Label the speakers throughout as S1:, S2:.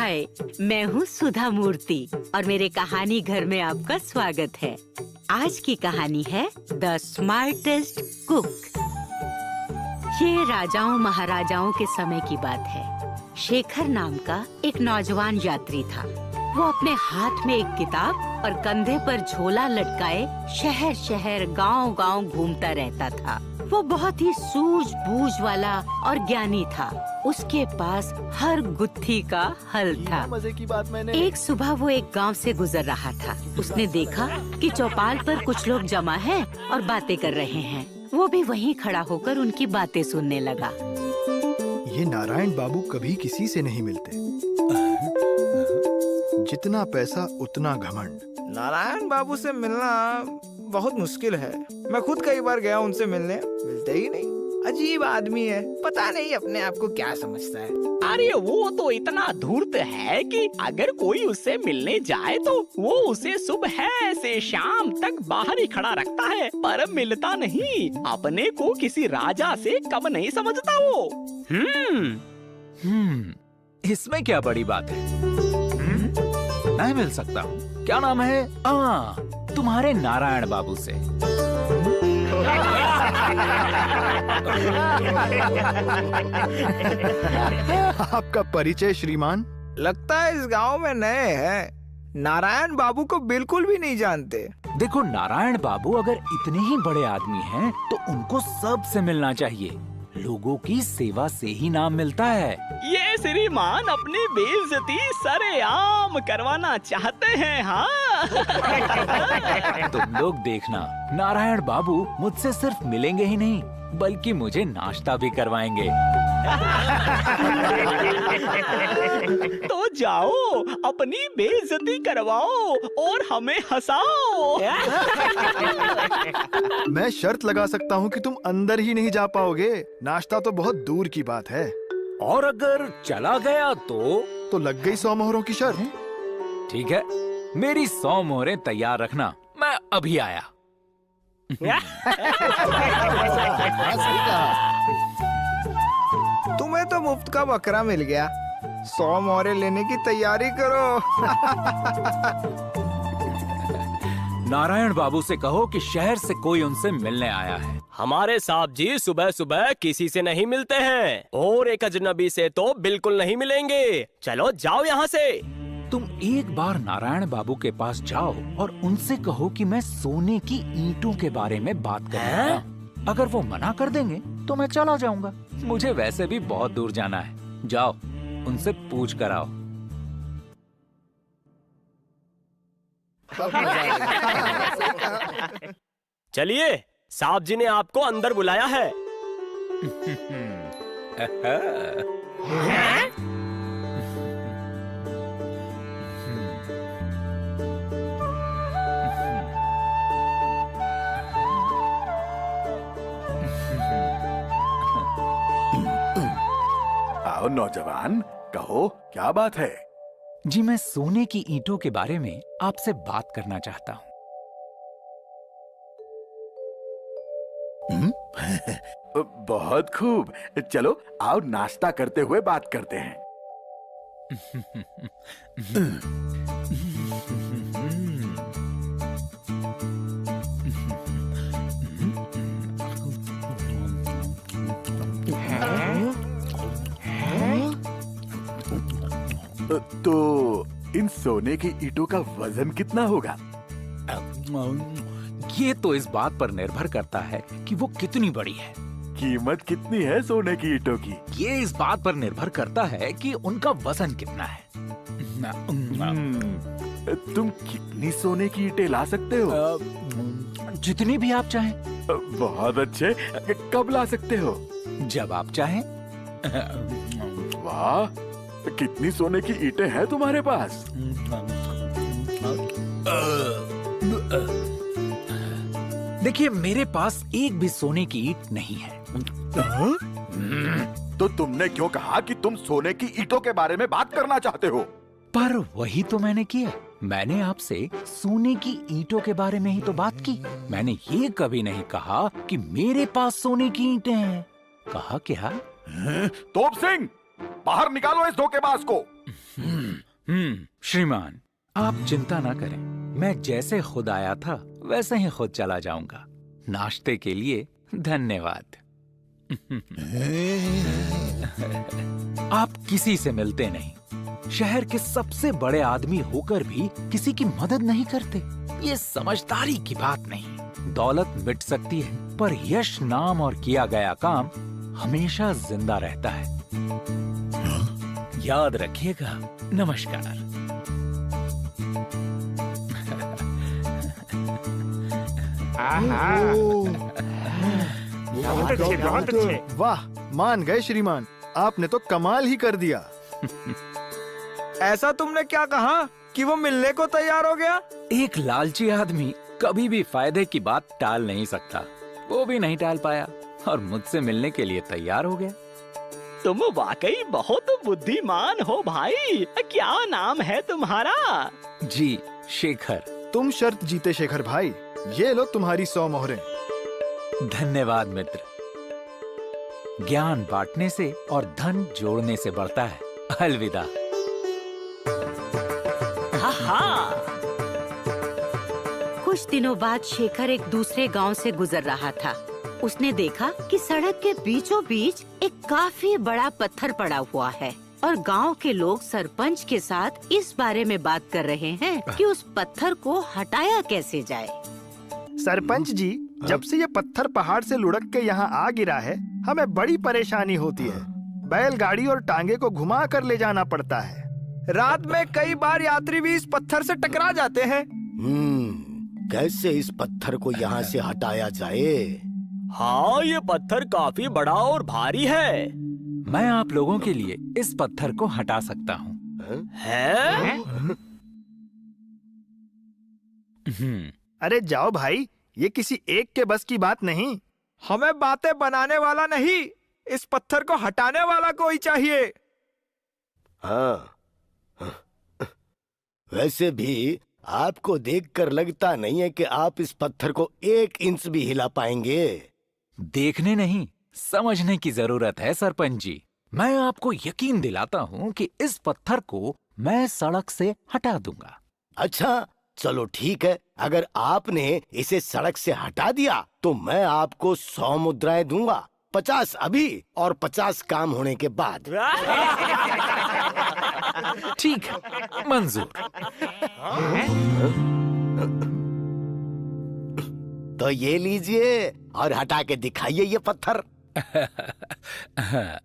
S1: हाय, मैं हूँ सुधा मूर्ति और मेरे कहानी घर में आपका स्वागत है। आज की कहानी है द स्मार्टेस्ट कुक। ये राजाओं महाराजाओं के समय की बात है। शेखर नाम का एक नौजवान यात्री था। वो अपने हाथ में एक किताब और कंधे पर झोला लटकाए शहर शहर गांव-गांव घूमता रहता था। वो बहुत ही सूझबूझ वाला और ज्ञानी था। उसके पास हर गुत्थी का हल था।
S2: मजे की बात मैंने
S1: एक सुबह वो एक गांव से गुजर रहा था। उसने देखा कि चौपाल पर कुछ लोग जमा हैं और बातें कर रहे हैं। वो भी वहीं खड़ा होकर उनकी बातें सुनने लगा।
S2: ये नारायण बाबू कभी किसी से नहीं मिलते। जितना पैसा उतना घमंड।
S3: नारायण बाबू से मिलना बहुत मुश्किल है। मैं खुद कई बार गया उनसे मिलने, मिलते ही नहीं। अजीब आदमी है, पता नहीं अपने आप को क्या समझता है।
S4: अरे वो तो इतना धूर्त है कि अगर कोई उससे मिलने जाए तो वो उसे सुबह से शाम तक बाहर ही खड़ा रखता है, पर मिलता नहीं। अपने को किसी राजा से कम नहीं समझता वो।
S5: इसमें क्या बड़ी बात है? मैं मिल सकता हूँ। क्या नाम है? तुम्हारे नारायण बाबू से।
S2: आपका परिचय श्रीमान?
S3: लगता है इस गांव में नए हैं। नारायण बाबू को बिल्कुल भी नहीं जानते।
S5: देखो, नारायण बाबू अगर इतने ही बड़े आदमी हैं, तो उनको सबसे मिलना चाहिए। लोगों की सेवा से ही नाम मिलता है।
S4: ये श्रीमान अपनी बेइज्जती सरेआम करवाना चाहते हैं। हाँ।
S5: तुम लोग देखना, नारायण बाबू मुझसे सिर्फ मिलेंगे ही नहीं, बल्कि मुझे नाश्ता भी करवाएंगे।
S4: तो जाओ, अपनी बेइज्जती करवाओ और हमें हंसाओ।
S2: मैं शर्त लगा सकता हूँ कि तुम अंदर ही नहीं जा पाओगे। नाश्ता तो बहुत दूर की बात है।
S5: और अगर चला गया तो
S2: लग गई 100 मोहरों की शर्त।
S5: ठीक है, मेरी 100 मोहरें तैयार रखना, मैं अभी आया।
S3: तुम्हें तो मुफ्त का बकरा मिल गया। 100 मोहरें लेने की तैयारी करो।
S5: नारायण बाबू से कहो कि शहर से कोई उनसे मिलने आया है।
S6: हमारे साहब जी सुबह सुबह किसी से नहीं मिलते हैं और एक अजनबी से तो बिल्कुल नहीं मिलेंगे। चलो जाओ यहाँ से।
S5: तुम एक बार नारायण बाबू के पास जाओ और उनसे कहो कि मैं सोने की ईंटों के बारे में बात कर रहा हूँ। अगर वो मना कर देंगे तो मैं चला जाऊंगा। मुझे वैसे भी बहुत दूर जाना है। जाओ, उनसे पूछ कर आओ।
S6: चलिए, साहब जी ने आपको अंदर बुलाया है।
S7: आओ नौजवान, कहो क्या बात है?
S5: जी, मैं सोने की ईंटों के बारे में आपसे बात करना चाहता हूँ।
S7: बहुत खूब, चलो आओ नाश्ता करते हुए बात करते हैं। तो इन सोने की ईंटों का वजन कितना होगा?
S5: ये तो इस बात पर निर्भर करता है कि वो कितनी बड़ी है।
S7: कीमत कितनी है सोने की ईंटों की?
S5: ये इस बात पर निर्भर करता है कि उनका वजन कितना है।
S7: तुम कितनी सोने की ईंटें ला सकते हो?
S5: जितनी भी आप चाहें।
S7: बहुत अच्छे, कब ला सकते हो?
S5: जब आप चाहें।
S7: वाह, कितनी सोने की ईंटें हैं तुम्हारे पास?
S5: देखिए, मेरे पास एक भी सोने की ईंट नहीं है।
S7: तो तुमने क्यों कहा कि तुम सोने की ईंटों के बारे में बात करना चाहते हो?
S5: पर वही तो मैंने किया। मैंने आपसे सोने की ईंटों के बारे में ही तो बात की। मैंने ये कभी नहीं कहा कि मेरे पास सोने की ईंटें हैं। कहा क्या?
S7: तोप सिंह, बाहर निकालो इस धोखेबाज को।
S5: श्रीमान, आप चिंता ना करें। मैं जैसे खुद आया था वैसे ही खुद चला जाऊंगा। नाश्ते के लिए धन्यवाद। आप किसी से मिलते नहीं, शहर के सबसे बड़े आदमी होकर भी किसी की मदद नहीं करते। ये समझदारी की बात नहीं। दौलत मिट सकती है, पर यश, नाम और किया गया काम हमेशा जिंदा रहता है। याद रखिएगा। नमस्कार।
S3: बहुत अच्छे।
S2: वाह, मान गए श्रीमान, आपने तो कमाल ही कर दिया।
S3: ऐसा तुमने क्या कहा कि वो मिलने को तैयार हो गया?
S5: एक लालची आदमी कभी भी फायदे की बात टाल नहीं सकता। वो भी नहीं टाल पाया और मुझसे मिलने के लिए तैयार हो गया।
S4: तुम वाकई बहुत बुद्धिमान हो भाई। क्या नाम है तुम्हारा?
S5: जी, शेखर।
S2: तुम शर्त जीते शेखर भाई। ये लो तुम्हारी 100 मोहरें।
S5: धन्यवाद मित्र। ज्ञान बांटने से और धन जोड़ने से बढ़ता है। अलविदा।
S1: कुछ दिनों बाद शेखर एक दूसरे गांव से गुजर रहा था। उसने देखा कि सड़क के बीचों बीच एक काफी बड़ा पत्थर पड़ा हुआ है और गांव के लोग सरपंच के साथ इस बारे में बात कर रहे हैं कि उस पत्थर को हटाया कैसे जाए।
S2: सरपंच जी, जब से ये पत्थर पहाड़ से लुढ़क के यहाँ आ गिरा है, हमें बड़ी परेशानी होती है। बैलगाड़ी और टांगे को घुमा कर ले जाना पड़ता है।
S3: रात में कई बार यात्री भी इस पत्थर से टकरा जाते हैं।
S8: कैसे इस पत्थर को यहाँ से हटाया जाए?
S6: हाँ, ये पत्थर काफी बड़ा और भारी है।
S5: मैं आप लोगों के लिए इस पत्थर को हटा सकता हूँ।
S2: अरे जाओ भाई, ये किसी एक के बस की बात नहीं।
S3: हमें बातें बनाने वाला नहीं, इस पत्थर को हटाने वाला कोई चाहिए।
S8: हाँ, वैसे भी आपको देखकर लगता नहीं है कि आप इस पत्थर को 1 इंच भी हिला पाएंगे।
S5: देखने नहीं, समझने की जरूरत है सरपंच जी। मैं आपको यकीन दिलाता हूँ कि इस पत्थर को मैं सड़क से हटा दूंगा।
S8: अच्छा, चलो ठीक है। अगर आपने इसे सड़क से हटा दिया तो मैं आपको 100 मुद्राएं दूंगा। 50 अभी और 50 काम होने के बाद।
S5: ठीक है, मंजूर।
S8: तो ये लीजिए और हटा के दिखाइए ये पत्थर।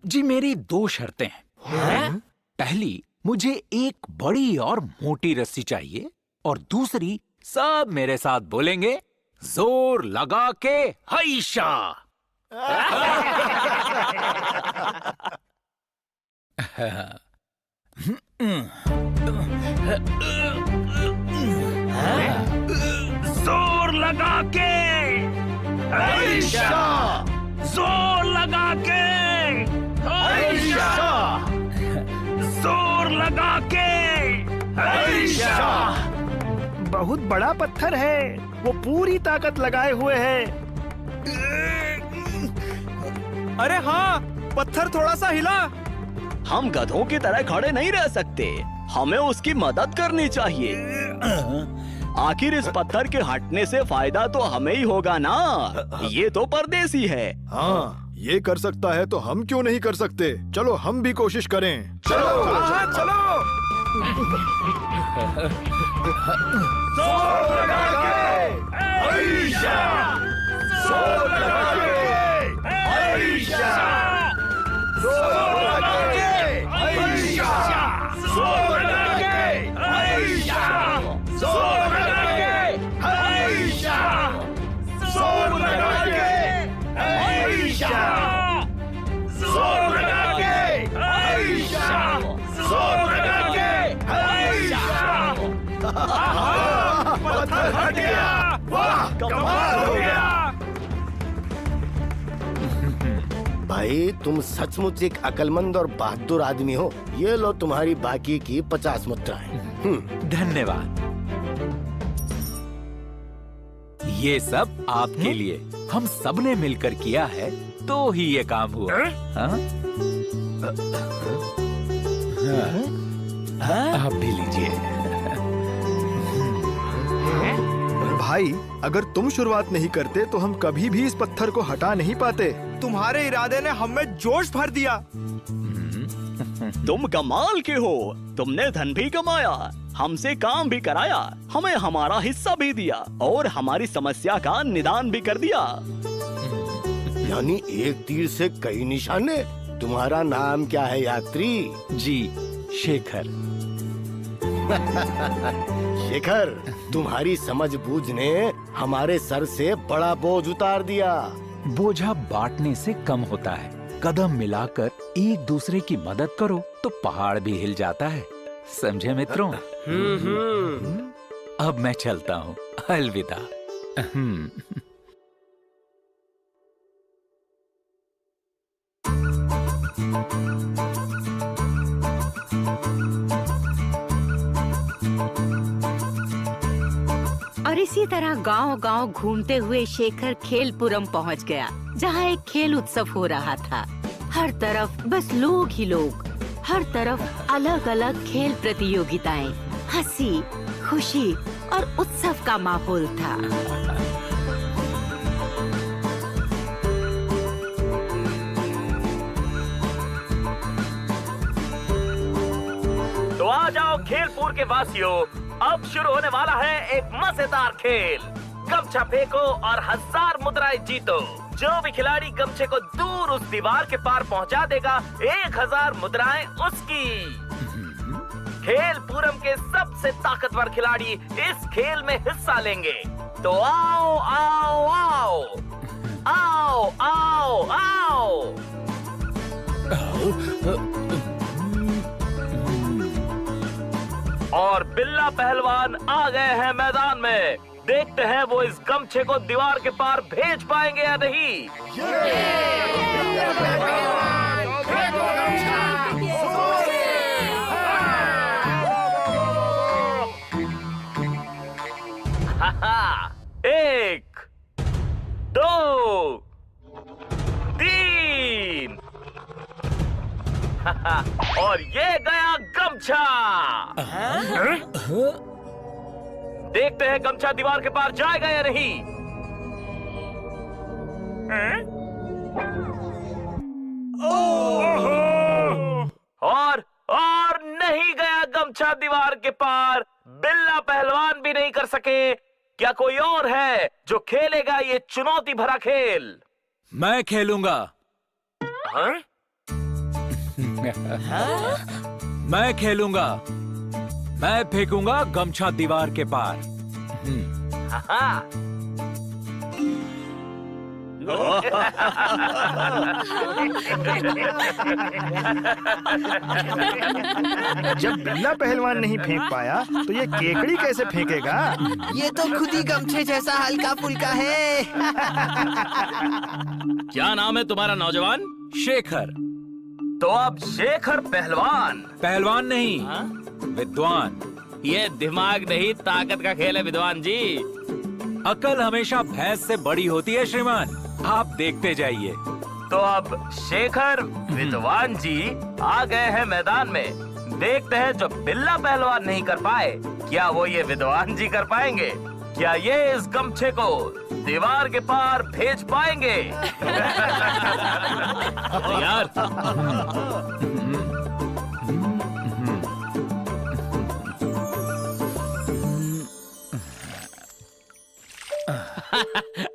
S5: जी, मेरी 2 शर्तें हैं। पहली, मुझे एक बड़ी और मोटी रस्सी चाहिए और दूसरी, सब मेरे साथ बोलेंगे, जोर लगा के हैशा। जोर लगा के हैशा, जोर लगा के हैशा, जोर लगा के हैशा।
S2: बहुत बड़ा पत्थर है, वो पूरी ताकत लगाए हुए है।
S3: अरे हाँ, पत्थर थोड़ा सा हिला।
S4: हम गधों की तरह खड़े नहीं रह सकते, हमें उसकी मदद करनी चाहिए। आखिर इस पत्थर के हटने से फायदा तो हमें ही होगा ना। ये तो परदेसी है।
S2: हाँ, ये कर सकता है तो हम क्यों नहीं कर सकते? चलो हम भी कोशिश करें।
S3: चलो हाँ, चलो।
S2: जोर लगा के हैशा, जोर लगा के हैशा, जोर लगा के हैशा, जोर लगा के हैशा, जोर लगा के हैशा, जोर लगा के हैशा, जोर लगा के हैशा, जोर लगा के हैशा। पत्थर हट गया। वाह, कमाल हो गया।
S8: भाई, तुम सचमुच एक अक्लमंद और बहादुर आदमी हो। ये लो तुम्हारी बाकी की 50 मुद्राएं।
S5: धन्यवाद। ये सब आपके लिए। हम सबने मिलकर किया है तो ही ये काम हुआ। हाँ? आप भी लीजिए।
S2: भाई, अगर तुम शुरुआत नहीं करते तो हम कभी भी इस पत्थर को हटा नहीं पाते।
S3: तुम्हारे इरादे ने हम में जोश भर दिया।
S4: तुम कमाल के हो, तुमने धन भी कमाया, हमसे काम भी कराया, हमें हमारा हिस्सा भी दिया और हमारी समस्या का निदान भी कर दिया।
S8: यानी एक तीर से कई निशाने। तुम्हारा नाम क्या है यात्री?
S5: जी, शेखर।
S8: शेखर, तुम्हारी समझ बूझ ने हमारे सर से बड़ा बोझ उतार दिया।
S5: बोझा बांटने से कम होता है। कदम मिलाकर एक दूसरे की मदद करो तो पहाड़ भी हिल जाता है। समझे मित्रों? अब मैं चलता हूँ। अलविदा।
S1: और इसी तरह गांव-गांव घूमते हुए शेखर खेलपुरम पहुंच गया, जहां एक खेल उत्सव हो रहा था। हर तरफ बस लोग ही लोग, हर तरफ अलग-अलग खेल प्रतियोगिताएं, हंसी, खुशी और उत्सव का माहौल था।
S6: तो आ जाओ खेलपुर के वासियों, अब शुरू होने वाला है एक मजेदार खेल। गमछा फेंको और 1000 मुद्राएं जीतो। जो भी खिलाड़ी गमछे को दूर उस दीवार के पार पहुंचा देगा, 1000 मुद्राएं उसकी। खेलपुरम के सबसे ताकतवर खिलाड़ी इस खेल में हिस्सा लेंगे। तो आओ आओ आओ आओ आओ आओ। और बिल्ला पहलवान आ गए हैं मैदान में। देखते हैं वो इस गमछे को दीवार के पार भेज पाएंगे या नहीं। एक, 2, 3 और ये गया गमछा। देखते हैं गमछा दीवार के पार जाएगा या नहीं। और नहीं गया गमछा दीवार के पार। बिल्ला पहलवान भी नहीं कर सके। क्या कोई और है जो खेलेगा ये चुनौती भरा खेल?
S5: मैं खेलूंगा। मैं खेलूंगा। मैं फेंकूंगा गमछा दीवार के पार।
S2: जब बिल्ला पहलवान नहीं फेंक पाया तो ये केकड़ी कैसे फेंकेगा?
S3: ये तो खुद ही गमछे जैसा हल्का फुल्का है।
S6: क्या नाम है तुम्हारा नौजवान?
S5: शेखर।
S6: तो अब शेखर पहलवान।
S5: पहलवान नहीं, विद्वान।
S6: ये दिमाग नहीं ताकत का खेल है विद्वान जी।
S5: अकल हमेशा भैंस से बड़ी होती है श्रीमान, आप देखते जाइए।
S6: तो अब शेखर विद्वान जी आ गए हैं मैदान में। देखते हैं जो बिल्ला पहलवान नहीं कर पाए, क्या वो ये विद्वान जी कर पाएंगे? क्या ये इस गमछे को दीवार के पार भेज पाएंगे? यार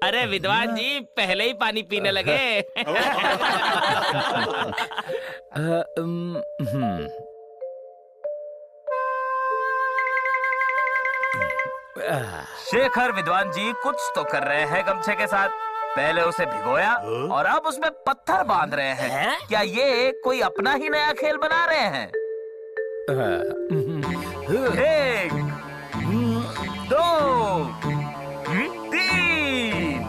S9: अरे विद्वान जी पहले ही पानी पीने लगे।
S6: शेखर विद्वान जी कुछ तो कर रहे हैं गमछे के साथ। पहले उसे भिगोया और अब उसमें पत्थर बांध रहे हैं। क्या ये कोई अपना ही नया खेल बना रहे हैं? 1, 2, 3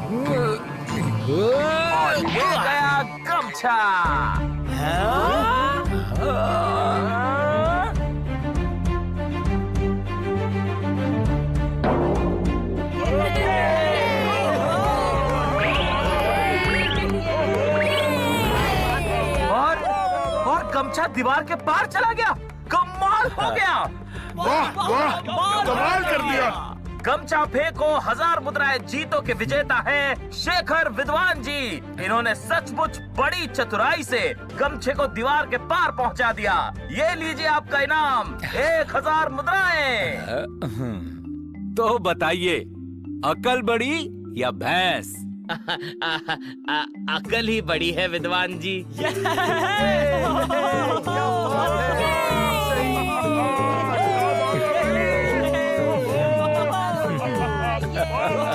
S6: और ये गया गमछा। और गमछा दीवार के पार चला गया। कमाल हो गया।
S2: वाह वाह, कमाल कर दिया।
S6: गमछा फेंको 1000 मुद्राएं जीतो के विजेता हैं शेखर विद्वान जी। इन्होंने सचमुच बड़ी चतुराई से गमछे को दीवार के पार पहुंचा दिया। ये लीजिए आपका इनाम 1000 मुद्राएं।
S5: तो बताइए, अकल बड़ी या भैंस?
S9: अकल ही बड़ी है विद्वान जी।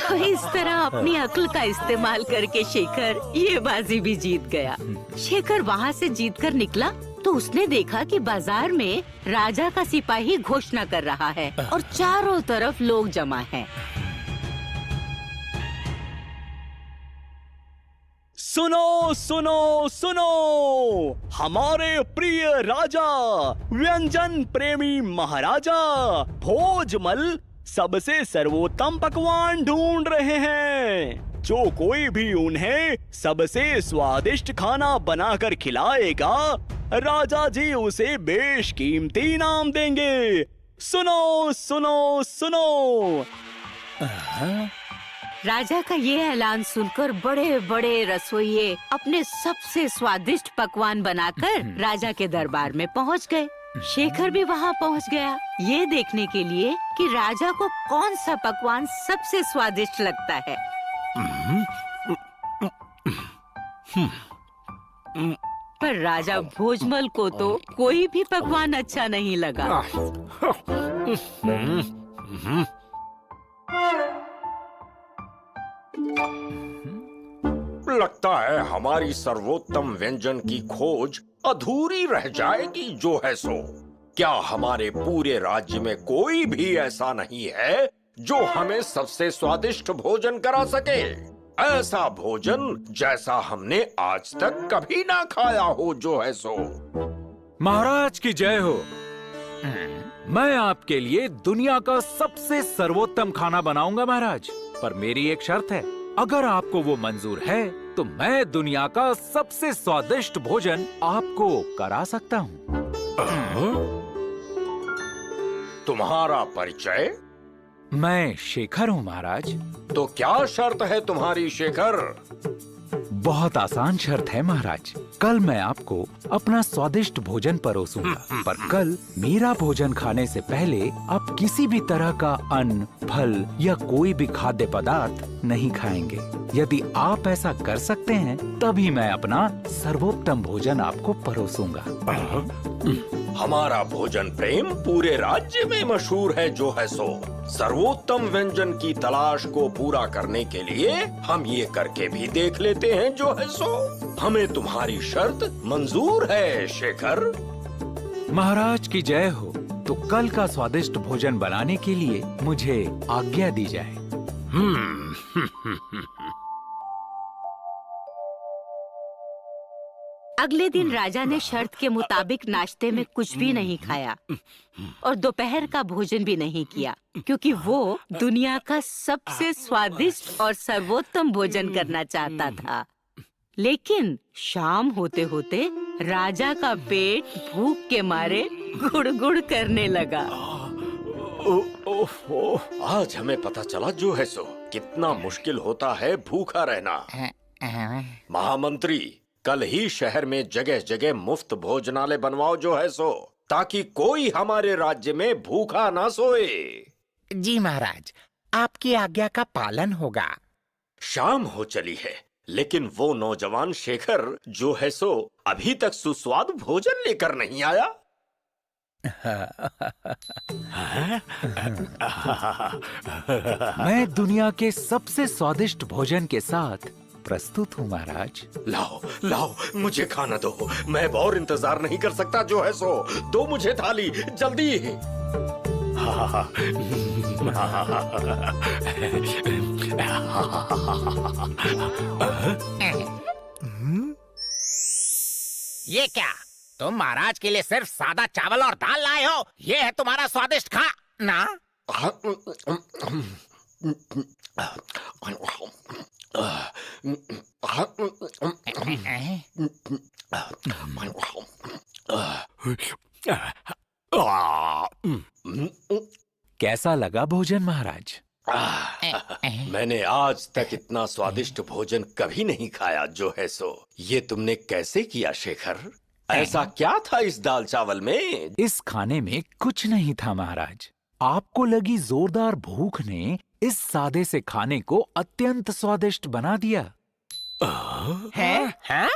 S1: तो इस तरह अपनी अक्ल का इस्तेमाल करके शेखर ये बाजी भी जीत गया। शेखर वहाँ से जीतकर निकला तो उसने देखा कि बाजार में राजा का सिपाही घोषणा कर रहा है और चारों तरफ लोग जमा हैं।
S4: सुनो सुनो सुनो, हमारे प्रिय राजा, व्यंजन प्रेमी महाराजा भोजमल सबसे सर्वोत्तम पकवान ढूंढ रहे हैं। जो कोई भी उन्हें सबसे स्वादिष्ट खाना बनाकर खिलाएगा, राजा जी उसे बेशकीमती इनाम देंगे। सुनो सुनो सुनो।
S1: राजा का ये ऐलान सुनकर बड़े बड़े रसोइये अपने सबसे स्वादिष्ट पकवान बनाकर राजा के दरबार में पहुंच गए। शेखर भी वहां पहुंच गया, ये देखने के लिए कि राजा को कौन सा पकवान सबसे स्वादिष्ट लगता है। पर राजा भोजमल को तो कोई भी पकवान अच्छा नहीं लगा।
S10: लगता है हमारी सर्वोत्तम व्यंजन की खोज अधूरी रह जाएगी जो है सो। क्या हमारे पूरे राज्य में कोई भी ऐसा नहीं है जो हमें सबसे स्वादिष्ट भोजन करा सके? ऐसा भोजन जैसा हमने आज तक कभी ना खाया हो जो है सो।
S5: महाराज की जय हो। मैं आपके लिए दुनिया का सबसे सर्वोत्तम खाना बनाऊंगा महाराज, पर मेरी एक शर्त है। अगर आपको वो मंजूर है तो मैं दुनिया का सबसे स्वादिष्ट भोजन आपको करा सकता हूँ।
S10: तुम्हारा परिचय?
S5: मैं शेखर हूँ महाराज।
S10: तो क्या शर्त है तुम्हारी शेखर?
S5: बहुत आसान शर्त है महाराज। कल मैं आपको अपना स्वादिष्ट भोजन परोसूंगा, पर कल मेरा भोजन खाने से पहले आप किसी भी तरह का अन्न, फल या कोई भी खाद्य पदार्थ नहीं खाएंगे। यदि आप ऐसा कर सकते हैं तभी मैं अपना सर्वोत्तम भोजन आपको परोसूंगा।
S10: हमारा भोजन प्रेम पूरे राज्य में मशहूर है जो है सो। सर्वोत्तम व्यंजन की तलाश को पूरा करने के लिए हम ये करके भी देख लेते हैं जो है सो। हमें तुम्हारी शर्त मंजूर है शेखर।
S5: महाराज की जय हो। तो कल का स्वादिष्ट भोजन बनाने के लिए मुझे आज्ञा दी जाए।
S1: अगले दिन राजा ने शर्त के मुताबिक नाश्ते में कुछ भी नहीं खाया और दोपहर का भोजन भी नहीं किया, क्योंकि वो दुनिया का सबसे स्वादिष्ट और सर्वोत्तम भोजन करना चाहता था। लेकिन शाम होते होते राजा का पेट भूख के मारे गुड़गुड़ करने लगा।
S10: आज हमें पता चला जो है सो कितना मुश्किल होता है भूखा रहना। महामंत्री, कल ही शहर में जगह जगह मुफ्त भोजनालय बनवाओ जो है सो, ताकि कोई हमारे राज्य में भूखा ना सोए।
S9: जी महाराज, आपकी आज्ञा का पालन होगा।
S10: शाम हो चली है, लेकिन वो नौजवान शेखर जो है सो अभी तक सुस्वादु भोजन लेकर नहीं आया।
S5: मैं दुनिया के सबसे स्वादिष्ट भोजन के साथ प्रस्तुत हूँ महाराज।
S10: लाओ लाओ, मुझे खाना दो। मैं और इंतजार नहीं कर सकता जो है सो। दो मुझे थाली जल्दी।
S9: ये क्या? तुम महाराज के लिए सिर्फ सादा चावल और दाल लाए हो? ये है तुम्हारा स्वादिष्ट खाना?
S5: कैसा लगा भोजन महाराज?
S10: मैंने आज तक इतना स्वादिष्ट भोजन कभी नहीं खाया जो है सो। ये तुमने कैसे किया शेखर? ऐसा क्या था इस दाल चावल में?
S5: इस खाने में कुछ नहीं था महाराज। आपको लगी जोरदार भूख ने इस सादे से खाने को अत्यंत स्वादिष्ट बना दिया।
S9: हैं?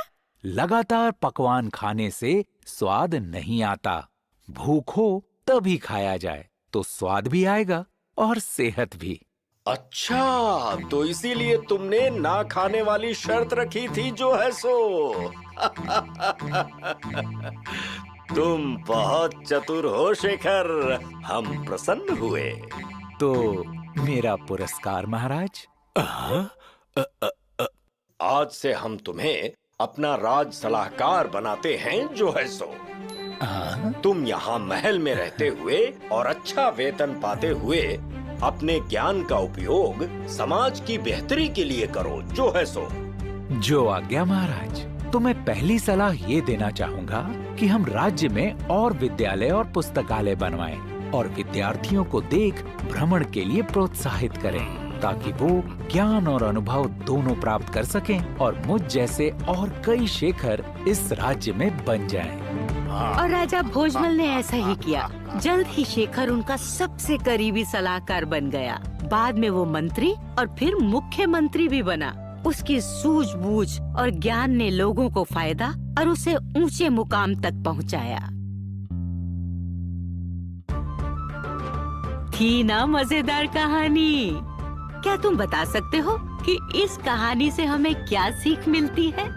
S5: लगातार पकवान खाने से स्वाद नहीं आता। भूख हो तभी खाया जाए तो स्वाद भी आएगा और सेहत भी।
S10: अच्छा, तो इसीलिए तुमने ना खाने वाली शर्त रखी थी जो है सो। तुम बहुत चतुर हो शेखर, हम प्रसन्न हुए।
S5: तो मेरा पुरस्कार महाराज?
S10: आज से हम तुम्हें अपना राज सलाहकार बनाते हैं जो है सो। तुम यहाँ महल में रहते हुए और अच्छा वेतन पाते हुए अपने ज्ञान का उपयोग समाज की बेहतरी के लिए करो जो है सो।
S5: जो आज्ञा महाराज। तो मैं पहली सलाह ये देना चाहूँगा कि हम राज्य में और विद्यालय और पुस्तकालय बनवाएं और विद्यार्थियों को देख भ्रमण के लिए प्रोत्साहित करें ताकि वो ज्ञान और अनुभव दोनों प्राप्त कर सकें और मुझ जैसे और कई शेखर इस राज्य में बन जाएं।
S1: और राजा भोजमल ने ऐसा ही किया। जल्द ही शेखर उनका सबसे करीबी सलाहकार बन गया। बाद में वो मंत्री और फिर मुख्यमंत्री भी बना। उसकी सूझबूझ और ज्ञान ने लोगों को फायदा और उसे ऊंचे मुकाम तक पहुंचाया। थी ना मजेदार कहानी? क्या तुम बता सकते हो कि इस कहानी से हमें क्या सीख मिलती है?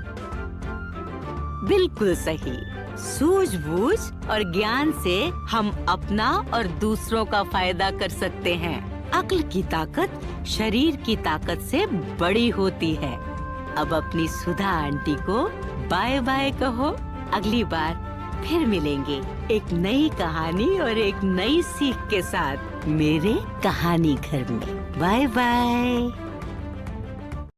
S1: बिल्कुल सही, सूझबूझ और ज्ञान से हम अपना और दूसरों का फायदा कर सकते हैं। अक्ल की ताकत शरीर की ताकत से बड़ी होती है। अब अपनी सुधा आंटी को बाय बाय कहो। अगली बार फिर मिलेंगे एक नई कहानी और एक नई सीख के साथ मेरे कहानी घर में। Bye bye.